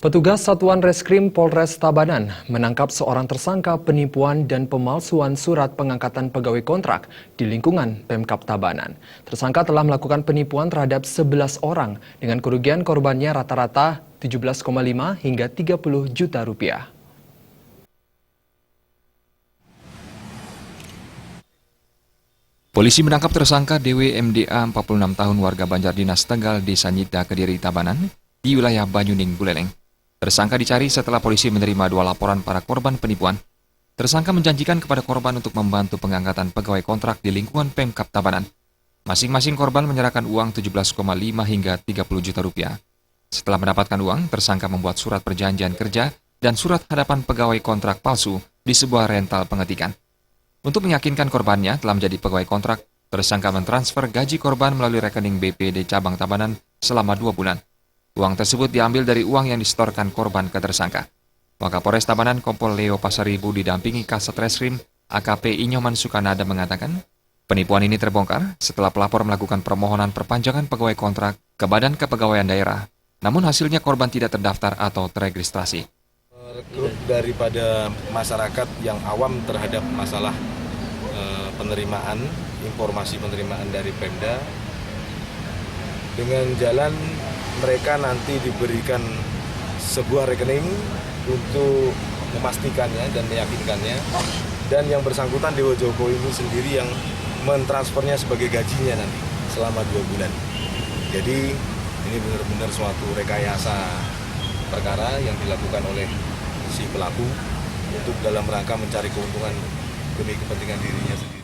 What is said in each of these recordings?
Petugas Satuan Reskrim Polres Tabanan menangkap seorang tersangka penipuan dan pemalsuan surat pengangkatan pegawai kontrak di lingkungan Pemkab Tabanan. Tersangka telah melakukan penipuan terhadap 11 orang dengan kerugian korbannya rata-rata 17,5 hingga 30 juta rupiah. Polisi menangkap tersangka DWMDA 46 tahun warga Banjardinas Tegal, Desa Nyita, Kediri, Tabanan di wilayah Banyuning, Buleleng. Tersangka dicari setelah polisi menerima 2 laporan para korban penipuan. Tersangka menjanjikan kepada korban untuk membantu pengangkatan pegawai kontrak di lingkungan Pemkab Tabanan. Masing-masing korban menyerahkan uang 17,5 hingga 30 juta rupiah. Setelah mendapatkan uang, tersangka membuat surat perjanjian kerja dan surat hadapan pegawai kontrak palsu di sebuah rental pengetikan. Untuk meyakinkan korbannya telah menjadi pegawai kontrak, tersangka mentransfer gaji korban melalui rekening BPD Cabang Tabanan selama 2 bulan. Uang tersebut diambil dari uang yang disetorkan korban ke tersangka. Wakapolres Tabanan Kompol Leo Pasaribu didampingi Kasat Reskrim AKP Inyoman Sukanada mengatakan, penipuan ini terbongkar setelah pelapor melakukan permohonan perpanjangan pegawai kontrak ke Badan Kepegawaian Daerah, namun hasilnya korban tidak terdaftar atau teregistrasi. Rekrut daripada masyarakat yang awam terhadap masalah penerimaan, informasi penerimaan dari Pemda, dengan jalan mereka nanti diberikan sebuah rekening untuk memastikannya dan meyakinkannya, dan yang bersangkutan Dewa Joko ini sendiri yang mentransfernya sebagai gajinya nanti selama 2 bulan. Jadi ini benar-benar suatu rekayasa perkara yang dilakukan oleh si pelaku untuk dalam rangka mencari keuntungan demi kepentingan dirinya sendiri.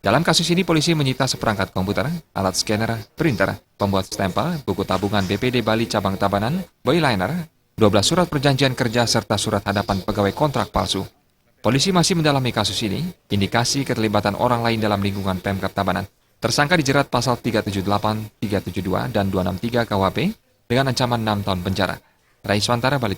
Dalam kasus ini, polisi menyita seperangkat komputer, alat scanner, printer, pembuat stempel, buku tabungan BPD Bali Cabang Tabanan, boyliner, 12 surat perjanjian kerja, serta surat hadapan pegawai kontrak palsu. Polisi masih mendalami kasus ini, indikasi keterlibatan orang lain dalam lingkungan Pemkab Tabanan. Tersangka dijerat pasal 378, 372, dan 263 KUHP dengan ancaman 6 tahun penjara. Raiswantara, Bali.